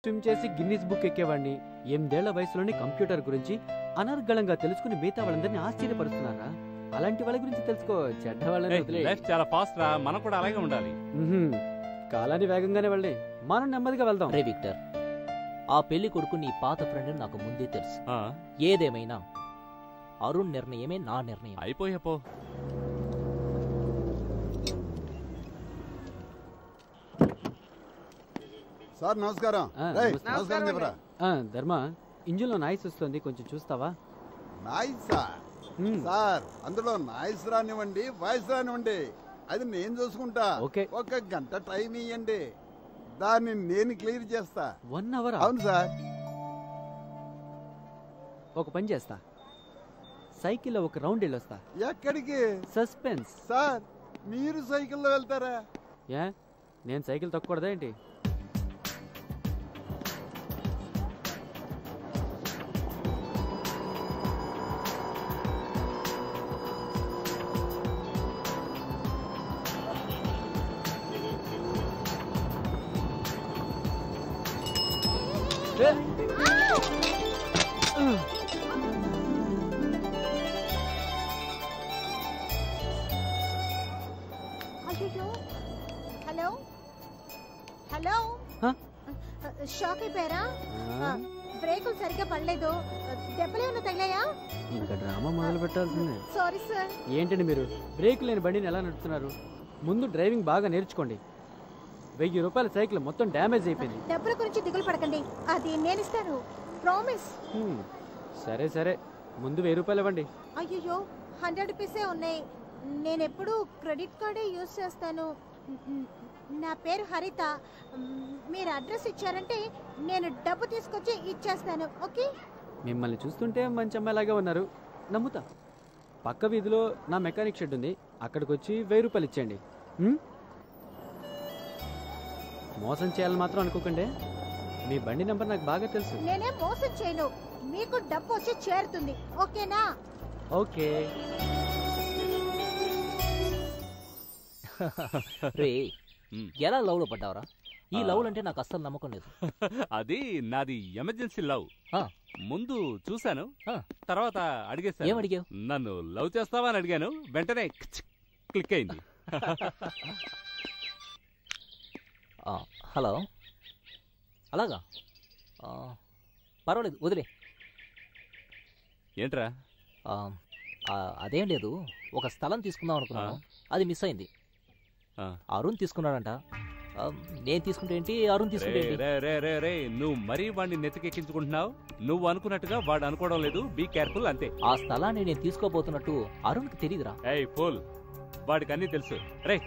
Swim చేసి Guinness book ఎక్కేవాడిని. 8 ఏళ్ల వయసులోనే కంప్యూటర్ గురించి అనర్గళంగా తెలుసుకుని మిగతా వాళ్ళందరినీ ఆశ్చర్యపరుస్తున్నారా? అలాంటి వాళ్ళ గురించి తెలుసుకో. చెడ్డ వాళ్ళని లైఫ్ చాలా ఫాస్ట్ రా, మనం కూడా అలాగే ఉండాలి. కాలాన్ని వేగంగానే వెళ్ళి మనం నెమ్మదిగా వెళ్దాం. రే విక్టర్, ఆ పెళ్లి కొడుకు నీ పాత ఫ్రెండ్ నాకు ముందే తెలుసు. ఏదేమైనా అరుణ్ నిర్ణయమే నా నిర్ణయం. అయిపోయాపో. సార్ నమస్కారం. ధర్మ, ఇంజిన్ లో నాయిస్ వస్తుంది, కొంచెం చూస్తావా? నాయిసా? సార్ అందులో నాయిస్ రానివ్వండి, వాయిస్ రానివ్వండి, అది నేను చూసుకుంటా. ఒక గంట టైం ఇవ్వండి, దాన్ని నేను క్లియర్ చేస్తా. 1 అవర్? అవును సార్. ఒక పని చేస్తా, సైకిల్లో ఒక రౌండ్ వెళ్ళొస్తా. ఎక్కడికి? సస్పెన్స్. సార్ మీరు సైకిల్లో వెళ్తారా? నేను సైకిల్ తొక్కకూడదా ఏంటి? హలో హలో, షాక్ అయిపోయారా? బ్రేకులు సరిగ్గా పడలేదు, దెబ్బలేమన్నా తగిలాయా? ఇంకా డ్రామా మొదలు పెట్టాల్సిందే. Sorry sir. ఏంటండి మీరు బ్రేక్ లేని బండిని ఎలా నడుపుతున్నారు? ముందు డ్రైవింగ్ బాగా నేర్చుకోండి. 1000 రూపాయల సైకిల్ మొత్తం డ్యామేజ్ అయిపోయింది. డబ్బుల గురించి దిగులు పడకండి, అది నేను ఇస్తాను, ప్రామిస్. సరే సరే, ముందు 1000 రూపాయలు ఇవ్వండి. అయ్యో 100 రూపీసే ఉన్నాయి, నేను ఎప్పుడు క్రెడిట్ కార్డే యూజ్ చేస్తాను. నా పేరు హరిత, మీరు అడ్రస్ ఇచ్చారంటే నేను డబ్బు తీసుకొచ్చి ఇచ్చేస్తాను. ఓకే? మిమ్మల్ని చూస్తుంటే మంచి అమ్మాయిలాగా ఉన్నారు, నమ్ముతా. పక్క వీధిలో నా మెకానిక్ షెడ్ ఉంది, అక్కడికి వచ్చి 1000 రూపాయలు ఇచ్చేయండి. మోసం చేయాలని మాత్రం అనుకోకండి, మీ బండి నెంబర్ నాకు బాగా తెలుసు. నేనే మోసం చేయను, మీకు డబ్బు వచ్చి చేరుతుంది. ఓకేనా? ఓకే. రే, ఎలా లవ్ లో పడ్డావరా? ఈ లవ్ అంటే నాకు అస్సలు నమ్మకం లేదు. అది నాది ఎమర్జెన్సీ లవ్. ముందు చూశాను, తర్వాత అడిగేసాను. ఏమడిగావు? నన్ను లవ్ చేస్తావా అని అడిగాను, వెంటనే క్లిక్ అయింది. హలో, అలాగా? పర్వాలేదు, వదిలే. ఏంట్రా? అదేం లేదు, ఒక స్థలం తీసుకుందాం అనుకున్నాను, అది మిస్ అయింది. అరుణ్ తీసుకున్నాడంట, నేను తీసుకుంటే ఏంటి, అరుణ్ తీసుకుంటే ఏంటి? నువ్వు మరీ వాడిని నెత్తికెక్కించుకుంటున్నావు. నువ్వు అనుకున్నట్టుగా వాడు అనుకోవడం లేదు, బీ కేర్ఫుల్ అంతే. ఆ స్థలాన్ని నేను తీసుకోబోతున్నట్టు అరుణ్కి తెలియదురా. ఏయ్ ఫూల్, వాడికి అన్నీ తెలుసు. రే,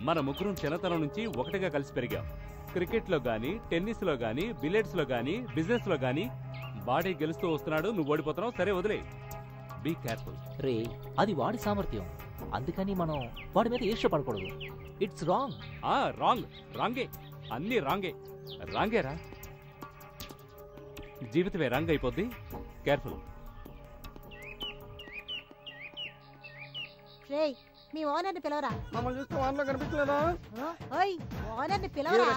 మన ముగ్గురం చిన్నతనం నుంచి ఒకటిగా కలిసి పెరిగాం. క్రికెట్ లో గానీ, టెన్నిస్ లో గానీ, బిలియర్డ్స్ లో గానీ, బిజినెస్ లో గానీ వాడే గెలుస్తూ వస్తున్నాడు, నువ్వు ఓడిపోతున్నావు. సరే వదిలే, బీ కేర్ఫుల్. రే, అది వాడి సామర్థ్యం, అందుకని మనం వాడి మీద ఇష్టపడకూడదు. It's wrong. రాంగే, అన్ని రాంగేరా. జీవితమే రాంగ్ అయిపోద్ది, కేర్ఫుల్. మీ ఓనర్ని పిలవరా? మమ్మల్ని చూస్తే వాన్లో కనిపించలేదా? ఓనర్ని పిలవరా?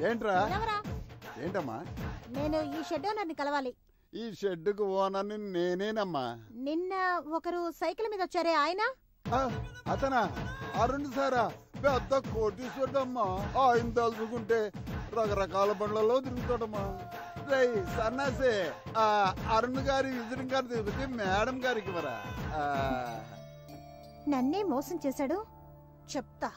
ఏంట్రా? ఏంటమ్మా? నేను ఈ షెడ్ ఓనర్ని కలవాలి. ఈ షెడ్డుకు ఓనర్ని నేనేనమ్మా. నిన్న ఒకరు సైకిల్ మీద వచ్చారే, ఆయన? అతనా? అరుణ్ సారా? పెద్ద కోటీశ్వరుడమ్మా. ఆయన తలుచుకుంటే రకరకాల బండ్లలో తిరుగుతాడమ్మా. సన్నాసే, అరుణ్ గారి విజయం గారి తిరిగితే మేడం గారికి వరా. నన్నే మోసం చేశాడు, చెప్తా.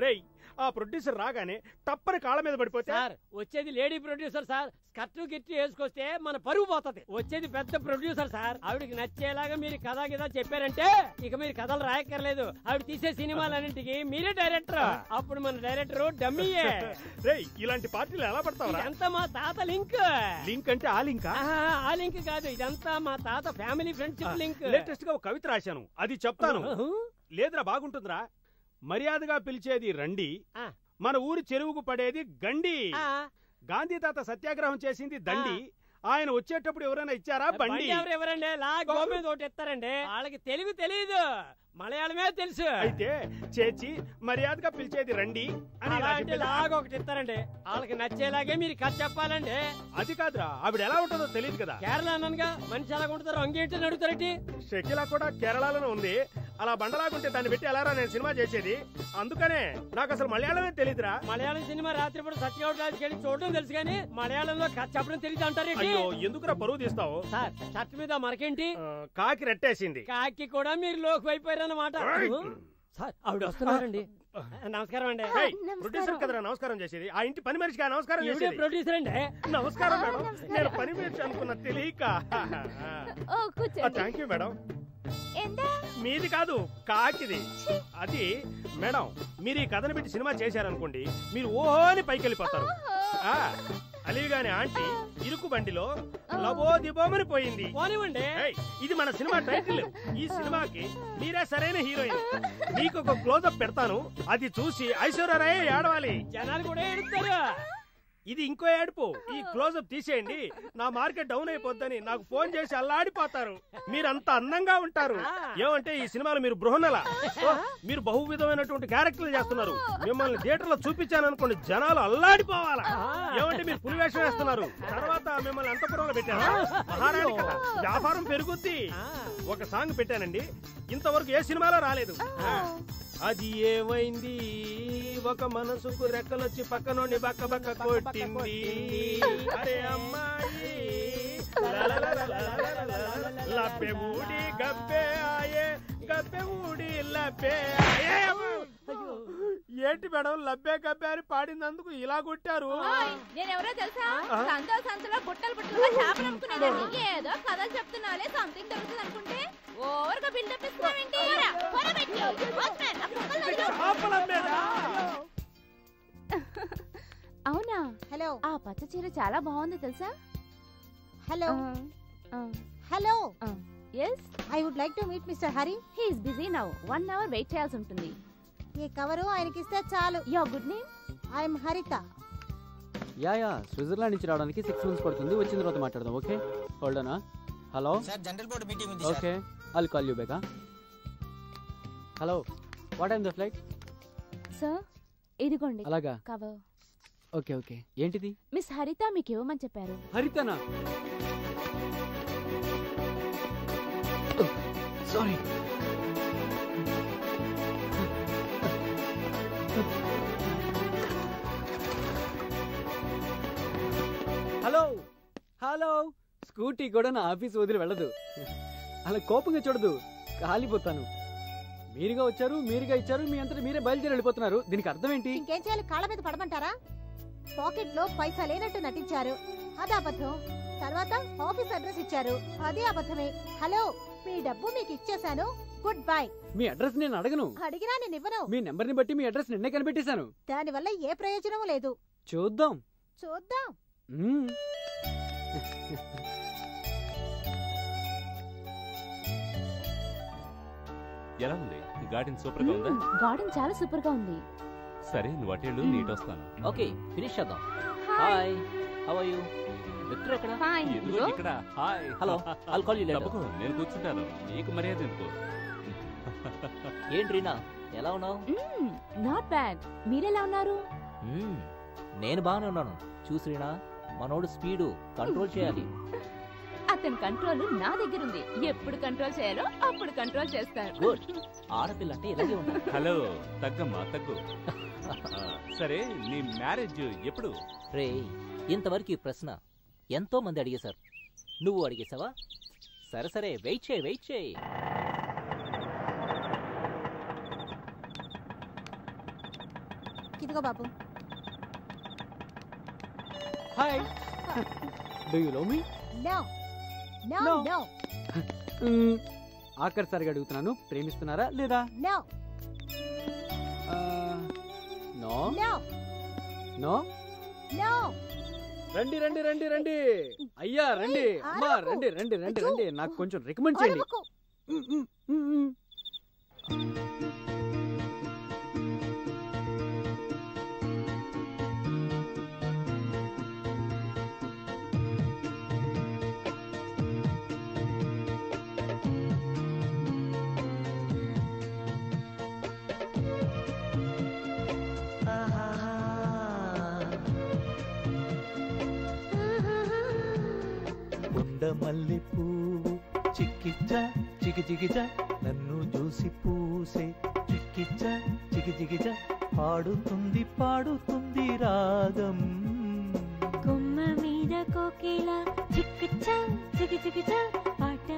రేయ్, ఆ ప్రొడ్యూసర్ రాగానే తప్పని కాళ్ళ మీద పడిపోతే? సార్, వచ్చేది లేడీ ప్రొడ్యూసర్ సార్. స్కర్ట్ గిట్టు వేసుకొస్తే మన పరువు పోతుంది. వచ్చేది పెద్ద ప్రొడ్యూసర్ సార్. ఆవిడకి నచ్చేలాగా మీరు కథ గిదా చెప్పారంటే ఇక మీరు కథలు రాయక్కర్లేదు. ఆవిడ తీసే సినిమాలన్నింటికి మీరే డైరెక్టర్. అప్పుడు మన డైరెక్టర్ డమ్మీయే. రేయ్, ఇలాంటి పార్టీలు ఎలా పడతావు? ఇదంతా మా తాత లింక్. లింక్ అంటే ఆ లింక్? ఆ లింక్ కాదు, ఇదంతా మా తాత ఫ్యామిలీ ఫ్రెండ్షిప్ లింక్. లేటెస్ట్ గా ఒక కవిత రాశాను, అది చెప్తాను. లేదురా, బాగుంటుందిరా. మర్యాదగా పిలిచేది రండి, మన ఊరి చెరువుకు పడేది గండి. గాంధీ తాత సత్యాగ్రహం చేసింది దండి, ఆయన వచ్చేటప్పుడు ఎవరైనా ఇచ్చారా బండి? ఎవరండి మీద ఒకటి ఇస్తారండి, వాళ్ళకి తెలుగు తెలియదు, మలయాళమే తెలుసు. అయితే చేచి మర్యాదగా పిలిచేది రండి అని ఒకటి ఇస్తారండి, వాళ్ళకి నచ్చేలాగే మీరు కథ చెప్పాలండి. అది కాదురా, ఆవిడ ఎలా ఉంటుందో తెలియదు కదా. కేరళ అన్నానుగా, మనిషి ఎలా ఉంటుందో అంగేంటి అడుగుతారండి. షకిలా కూడా కేరళలోనే ఉంది, అలా బండలాగుంటే దాన్ని పెట్టి ఎలారా నేను సినిమా చేసేది? అందుకనే నాకు అసలు మలయాళమే తెలియదురా. మలయాళం సినిమా రాత్రిపూట సత్యవతి చూడడం తెలుసు కానీ మలయాళంలో కథ చెప్పడం తెలియదు అంటారు. అయ్యో ఎందుకురా పరువు తీస్తావు? సార్ షర్ట్ మీద మరకేంటి? కాకి రెట్టేసింది. కాకి కూడా మీరు లోకి అయిపోయారన్నమాట. సార్ ఆవిడ వస్తున్నారండి. నమస్కారం అండి. ప్రొడ్యూసర్ కదరా నమస్కారం చేసేది, ఆ ఇంటి పని మనిషిగా నమస్కారం చేసేది. ప్రొడ్యూసర్ అండి. నమస్కారం మేడం, నేను పని మనిషి అనుకున్న తెలియక. Thank you madam. మీది కాదు కాకిది. అది మేడం, మీరు ఈ కథను పెట్టి సినిమా చేశారనుకోండి, మీరు ఓహోని పైకి వెళ్ళిపోతారు. అలీగాని ఆంటీ ఇరుకు బండిలో లబోదిబోమని పోయింది. ఇది మన సినిమా టైటిల్. ఈ సినిమాకి మీరే సరైన హీరోయిన్. మీకు ఒక క్లోజప్ పెడతాను, అది చూసి ఐశ్వర్యరాయ్ ఏడవాలి. జనాలు కూడా ఏడుస్తారు. ఇది ఇంకో ఏడుపు. ఈ క్లోజప్ తీసేయండి, నా మార్కెట్ డౌన్ అయిపోద్దని నాకు ఫోన్ చేసి అల్లాడిపోతారు. మీరంత అందంగా ఉంటారు. ఏమంటే ఈ సినిమాలో మీరు బృహన్నల, మీరు బహువిధమైనటువంటి క్యారెక్టర్లు చేస్తున్నారు. మిమ్మల్ని థియేటర్ లో చూపించాను అనుకోండి, జనాలు అల్లాడిపోవాలా. ఏమంటే మీరు పులి వేషం వేస్తున్నారు. తర్వాత మిమ్మల్ని అంతపురంలో పెట్టారా, మహారాణి కథ, వ్యాపారం పెరుగుద్ది. ఒక సాంగ్ పెట్టానండి, ఇంతవరకు ఏ సినిమాలో రాలేదు. అది ఏమైంది, ఒక మనసుకు రెక్కలొచ్చి పక్కనోని బక్క బక్క కొట్టింది. అరే అమ్మాయి లబ్బే ఊడి గబ్బే ఆయే, గబ్బే ఊడి లబ్బే ఆయే. ఏంటి మేడం లబ్బే గబ్బే అని పాడినందుకు ఇలా కొట్టారు? నేనెవరో తెలుసా? సంతలో బుట్టలు బుట్టలుగా చేపలు అమ్ముకునేదాన్ని. ఏదో కథలు చెప్తున్నాలే, సంథింగ్ దొరుకుతుంది అనుకుంటే ఓవర్గా బిల్డప్ ఇస్తున్నావేంటి? అవునా? హలో. ఆ పచ్చ చీర చాలా బాగుంది తెలుసా? Hello hello. yes, I would like to meet Mr. Hari. He is busy now. 1 hour wait చేయాల్సి ఉంటుంది. ఈ కవరు ఆయనకి ఇస్తే చాలు. Your good name? I am Harita. Yeah Switzerland నుంచి రావడానికి 6 months పడుతుంది. వచ్చిన తర్వాత మాట్లాడదాం. Okay hold on. Hello sir, general board meeting ఉంది. Okay I'll call you back. Hello, what time the flight? Sir ఇదిగోండి అలాగా. కవర్. ఓకే ఏంటిది? మిస్ హరిత మీకు ఇవ్వమని చెప్పారు. హరితనా? సారీ. హలో స్కూటీ కూడా నా ఆఫీస్ వదిలి వెళ్ళదు. అలా కోపంగా చూడదు, కాలిపోతాను. మీరుగా వచ్చారు, మీరుగా ఇచ్చారు, మీ అంతటా మీరే బయలుదేరి వెళ్ళిపోతున్నారు. దీనికి అర్థం ఏంటి? ఇంకేం చేయాలి? కాళ్ళ మీద పడమంటారా? పాకెట్ లో పైసా లేనట్టు నటించారు, అది అబద్ధం. తర్వాత ఆఫీస్ అడ్రస్ ఇచ్చారు, అది అబద్ధమే. హలో, మీ డబ్బు మీకు ఇచ్చేసాను, గుడ్ బై. మీ అడ్రస్ నేను అడగను. అడిగినా నేను ఇవ్వను. మీ నెంబర్ ని బట్టి మీ అడ్రస్ నిన్నే కనిపెట్టేశాను. దాని వల్ల ఏ ప్రయోజనం లేదు. చూద్దాం. ఎలా ఉంది గార్డెన్? సూపర్ గా ఉందా? గార్డెన్ చాలా సూపర్ గా ఉంది. సరే నువ్వు అటేళ్ళు, నీట్ వస్తాను. ఓకే ఫినిష్ చేద్దాం. Hi, how are you? Victor ఎక్కడ? ఇదిగో ఇక్కడ. Hi. Hello, I'll call you later. తప్పకు నేను కూర్చుంటాను, నీకు మర్యాద ఎందుకు? ఏంటి రీనా, ఎలా ఉన్నావు? Not bad. మీరెలా ఉన్నారు? నేను బాగానే ఉన్నాను. చూసి రీనా, మనోడు స్పీడు కంట్రోల్ చేయాలి. అతని కంట్రోల్ నా దగ్గర ఉంది. ఎప్పుడు కంట్రోల్ చేయాలో అప్పుడు కంట్రోల్ చేస్తాను. గుడ్. ఆడపిల్ల అంటే ఇలాగే ఉండాలి. హలో, తగ్గమ్మా తగ్గు. సరే నీ మ్యారేజ్ ఎప్పుడు? రే, ఇంతవరకు ఈ ప్రశ్న ఎంతో మంది అడిగేశారు. నువ్వు అడిగేసావా? సరే వెయిట్ చేయి. ఇదిగో బాబు. Hi. Do you love me? No. ఆఖరిసారిగా అడుగుతున్నాను, ప్రేమిస్తున్నారా లేదా? No. No no no no. రండి అయ్యా, రండి అమ్మా, రండి. నాకు కొంచెం రికమెండ్ చేయండి. మల్లె పువ్వు చిక్కిచ్చా చిగిజిగిజా నన్ను చూసి పూసే చిక్కిచ్చా చిగిజిగిజా పాడుతుంది పాడుతుంది రాగం కొమ్మ మీద కోకిల చిక్కిచ్చా చిగిజిగిజా